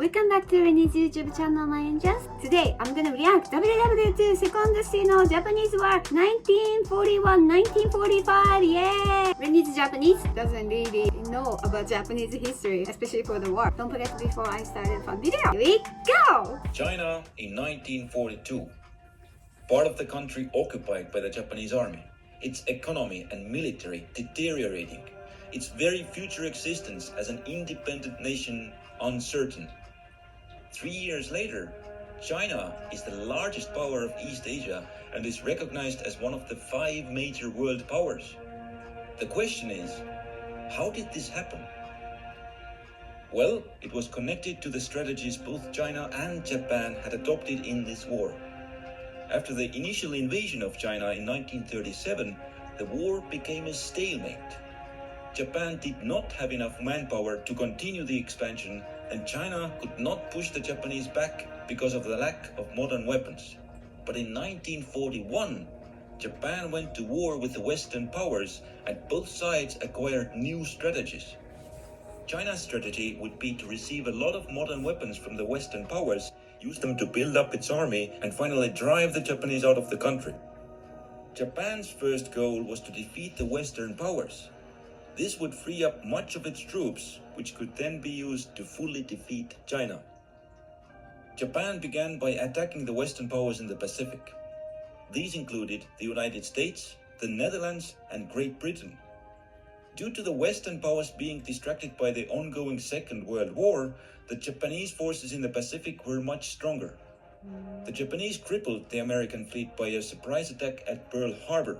Welcome back to Rennie's YouTube channel, my angels. Today, I'm gonna react WW2 second Sino Japanese war 1941-1945. Yeah! Rennie's Japanese doesn't really know about Japanese history, especially for the war. Don't forget before I started fun video. Here we go! China in 1942. Part of the country occupied by the Japanese army. Its economy and military deteriorating. Its very future existence as an independent nation uncertain. 3 years later, China is the largest power of East Asia and is recognized as one of the 5 major world powers. The question is, how did this happen? Well, it was connected to the strategies both China and Japan had adopted in this war. After the initial invasion of China in 1937, the war became a stalemate. Japan did not have enough manpower to continue the expansion, and China could not push the Japanese back because of the lack of modern weapons. But in 1941, Japan went to war with the Western powers, and both sides acquired new strategies. China's strategy would be to receive a lot of modern weapons from the Western powers, use them to build up its army, and finally drive the Japanese out of the country. Japan's first goal was to defeat the Western powers. This would free up much of its troops, which could then be used to fully defeat China. Japan began by attacking the Western powers in the Pacific. These included the United States, the Netherlands, and Great Britain. Due to the Western powers being distracted by the ongoing Second World War, the Japanese forces in the Pacific were much stronger. The Japanese crippled the American fleet by a surprise attack at Pearl Harbor.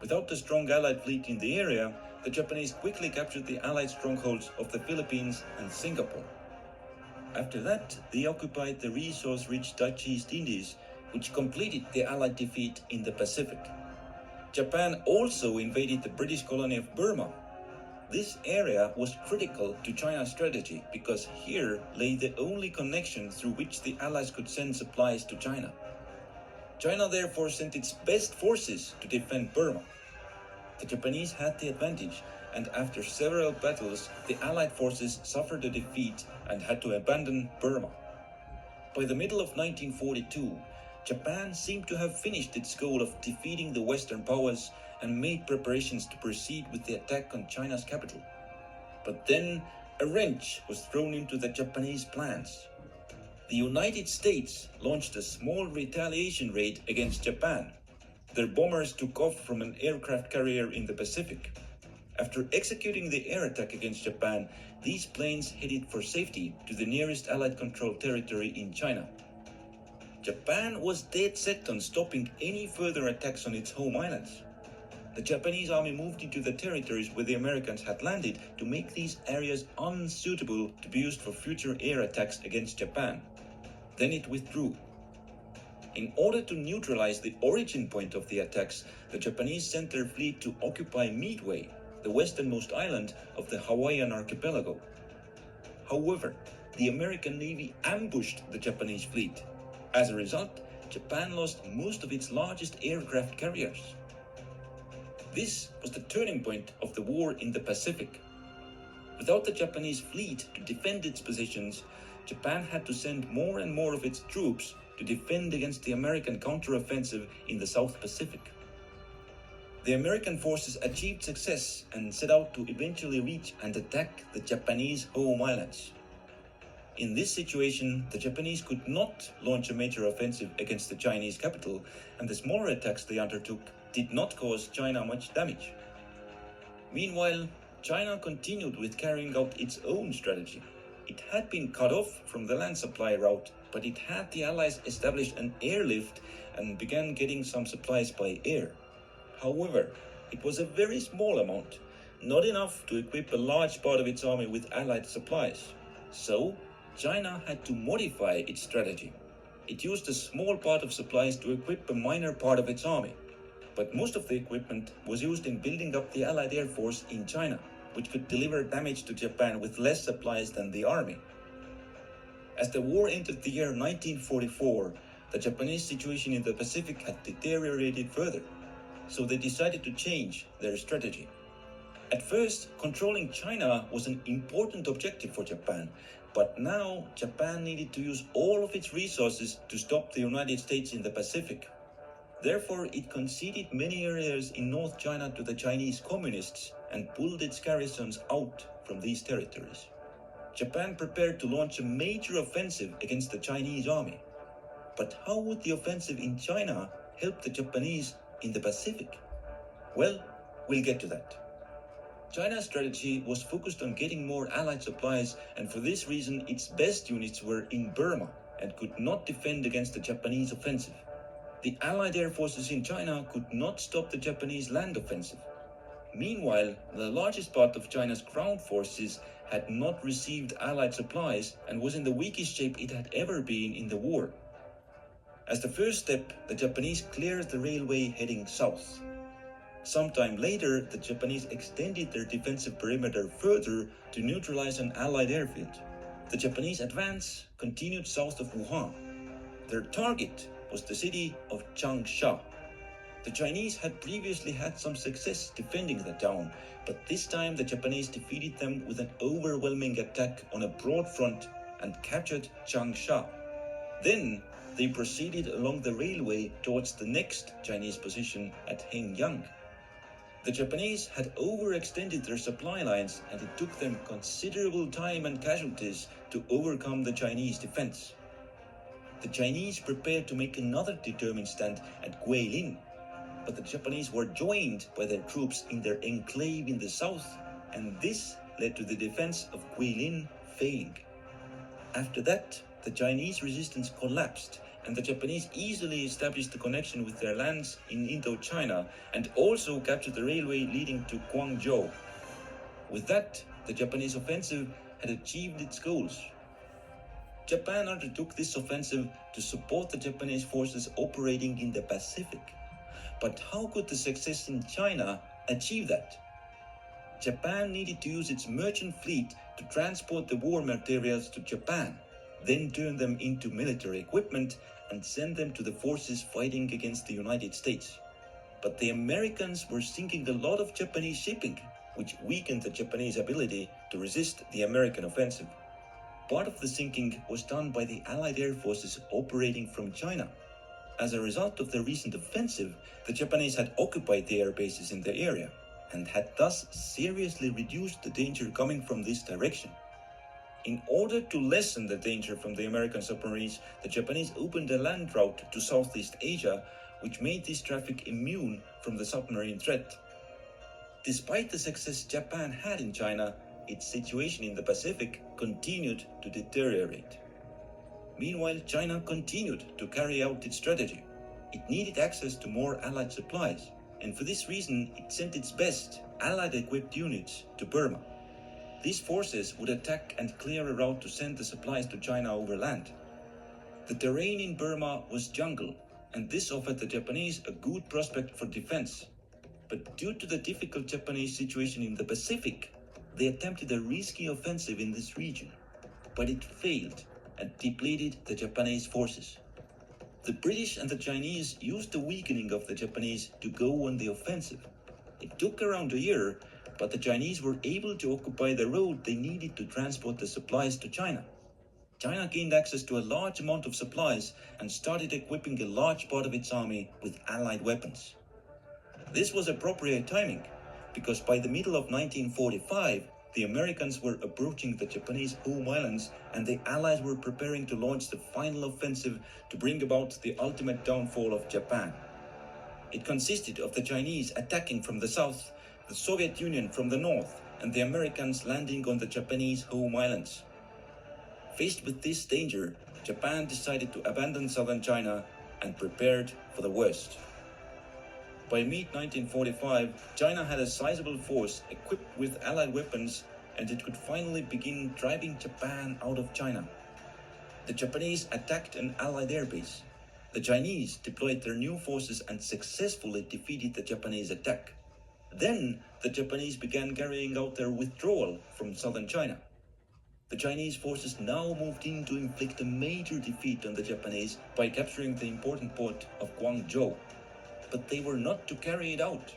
Without the strong Allied fleet in the area, the Japanese quickly captured the Allied strongholds of the Philippines and Singapore. After that, they occupied the resource-rich Dutch East Indies, which completed the Allied defeat in the Pacific. Japan also invaded the British colony of Burma. This area was critical to China's strategy because here lay the only connection through which the Allies could send supplies to China. China therefore sent its best forces to defend Burma. The Japanese had the advantage, and after several battles, the Allied forces suffered a defeat and had to abandon Burma. By the middle of 1942, Japan seemed to have finished its goal of defeating the Western powers and made preparations to proceed with the attack on China's capital. But then a wrench was thrown into the Japanese plans. The United States launched a small retaliation raid against Japan. Their bombers took off from an aircraft carrier in the Pacific. After executing the air attack against Japan, these planes headed for safety to the nearest Allied controlled territory in China. Japan was dead set on stopping any further attacks on its home islands. The Japanese army moved into the territories where the Americans had landed to make these areas unsuitable to be used for future air attacks against Japan. Then it withdrew. In order to neutralize the origin point of the attacks, the Japanese sent their fleet to occupy Midway, the westernmost island of the Hawaiian archipelago. However, the American Navy ambushed the Japanese fleet. As a result, Japan lost most of its largest aircraft carriers. This was the turning point of the war in the Pacific. Without the Japanese fleet to defend its positions, Japan had to send more and more of its troops to defend against the American counteroffensive in the South Pacific. The American forces achieved success and set out to eventually reach and attack the Japanese home islands. In this situation, the Japanese could not launch a major offensive against the Chinese capital, and the smaller attacks they undertook did not cause China much damage. Meanwhile, China continued with carrying out its own strategy. It had been cut off from the land supply route, but it had the Allies establish an airlift and began getting some supplies by air. However, it was a very small amount, not enough to equip a large part of its army with Allied supplies. So, China had to modify its strategy. It used a small part of supplies to equip a minor part of its army. But most of the equipment was used in building up the Allied Air Force in China, which could deliver damage to Japan with less supplies than the army. As the war entered the year 1944, the Japanese situation in the Pacific had deteriorated further, so they decided to change their strategy. At first, controlling China was an important objective for Japan, But now Japan needed to use all of its resources to stop the United States in the Pacific. Therefore, it conceded many areas in North China to the Chinese communists and pulled its garrisons out from these territories. Japan prepared to launch a major offensive against the Chinese army. But how would the offensive in China help the Japanese in the Pacific? Well, we'll get to that. China's strategy was focused on getting more Allied supplies, and for this reason its best units were in Burma and could not defend against the Japanese offensive. The Allied air forces in China could not stop the Japanese land offensive. Meanwhile, the largest part of China's ground forces had not received Allied supplies and was in the weakest shape it had ever been in the war. As the first step, the Japanese cleared the railway heading south. Sometime later, the Japanese extended their defensive perimeter further to neutralize an Allied airfield. The Japanese advance continued south of Wuhan. Their target was the city of Changsha. The Chinese had previously had some success defending the town, but this time the Japanese defeated them with an overwhelming attack on a broad front and captured Changsha. Then they proceeded along the railway towards the next Chinese position at Hengyang. The Japanese had overextended their supply lines, and it took them considerable time and casualties to overcome the Chinese defense. The Chinese prepared to make another determined stand at Guilin, but the Japanese were joined by their troops in their enclave in the south, and this led to the defense of Guilin failing. After that, the Chinese resistance collapsed, and the Japanese easily established a connection with their lands in Indochina and also captured the railway leading to Guangzhou. With that, the Japanese offensive had achieved its goals. Japan undertook this offensive to support the Japanese forces operating in the Pacific. But how could the success in China achieve that? Japan needed to use its merchant fleet to transport the war materials to Japan, then turn them into military equipment and send them to the forces fighting against the United States. But the Americans were sinking a lot of Japanese shipping, which weakened the Japanese ability to resist the American offensive. Part of the sinking was done by the Allied air forces operating from China. As a result of the recent offensive, the Japanese had occupied the air bases in the area and had thus seriously reduced the danger coming from this direction. In order to lessen the danger from the American submarines, the Japanese opened a land route to Southeast Asia, which made this traffic immune from the submarine threat. Despite the success Japan had in China, its situation in the Pacific continued to deteriorate. Meanwhile, China continued to carry out its strategy. It needed access to more Allied supplies, and for this reason, it sent its best Allied-equipped units to Burma. These forces would attack and clear a route to send the supplies to China over land. The terrain in Burma was jungle, and this offered the Japanese a good prospect for defense. But due to the difficult Japanese situation in the Pacific, they attempted a risky offensive in this region, but it failed and depleted the Japanese forces. The British and the Chinese used the weakening of the Japanese to go on the offensive. It took around a year, but the Chinese were able to occupy the road they needed to transport the supplies to China. China gained access to a large amount of supplies and started equipping a large part of its army with Allied weapons. This was appropriate timing, because by the middle of 1945, the Americans were approaching the Japanese home islands and the Allies were preparing to launch the final offensive to bring about the ultimate downfall of Japan. It consisted of the Chinese attacking from the south, the Soviet Union from the north, and the Americans landing on the Japanese home islands. Faced with this danger, Japan decided to abandon southern China and prepared for the worst. By mid-1945, China had a sizable force equipped with Allied weapons, and it could finally begin driving Japan out of China. The Japanese attacked an Allied airbase. The Chinese deployed their new forces and successfully defeated the Japanese attack. Then, the Japanese began carrying out their withdrawal from southern China. The Chinese forces now moved in to inflict a major defeat on the Japanese by capturing the important port of Guangzhou. But they were not to carry it out,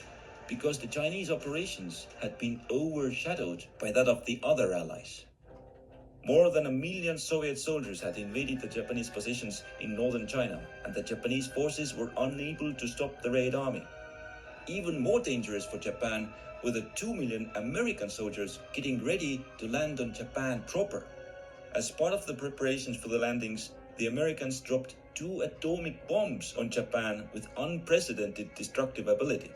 because the Chinese operations had been overshadowed by that of the other allies. More than 1 million Soviet soldiers had invaded the Japanese positions in northern China, and the Japanese forces were unable to stop the Red Army. Even more dangerous for Japan were the 2 million American soldiers getting ready to land on Japan proper. As part of the preparations for the landings, the Americans dropped 2 atomic bombs on Japan with unprecedented destructive ability.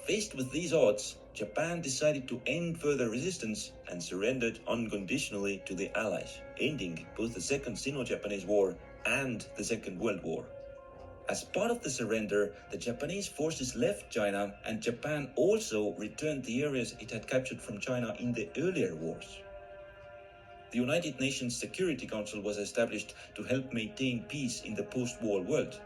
Faced with these odds, Japan decided to end further resistance and surrendered unconditionally to the Allies, ending both the Second Sino-Japanese War and the Second World War. As part of the surrender, the Japanese forces left China, and Japan also returned the areas it had captured from China in the earlier wars. The United Nations Security Council was established to help maintain peace in the post-war world.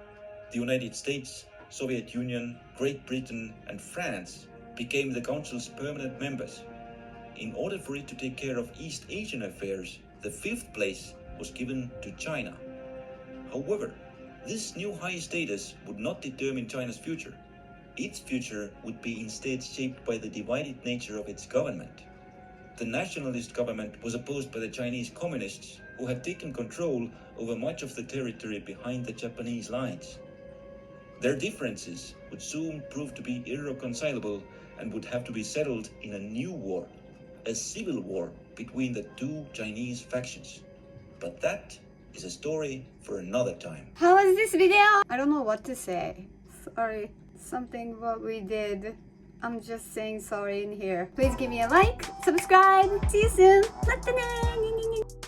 The United States, Soviet Union, Great Britain, and France became the Council's permanent members. In order for it to take care of East Asian affairs, the 5th place was given to China. However, this new high status would not determine China's future. Its future would be instead shaped by the divided nature of its government. The nationalist government was opposed by the Chinese communists, who had taken control over much of the territory behind the Japanese lines. Their differences would soon prove to be irreconcilable and would have to be settled in a new war, a civil war between the 2 Chinese factions. But that is a story for another time. How was this video? I don't know what to say. Sorry, something what we did. I'm just saying sorry in here. Please give me a like, subscribe. See you soon. またねー。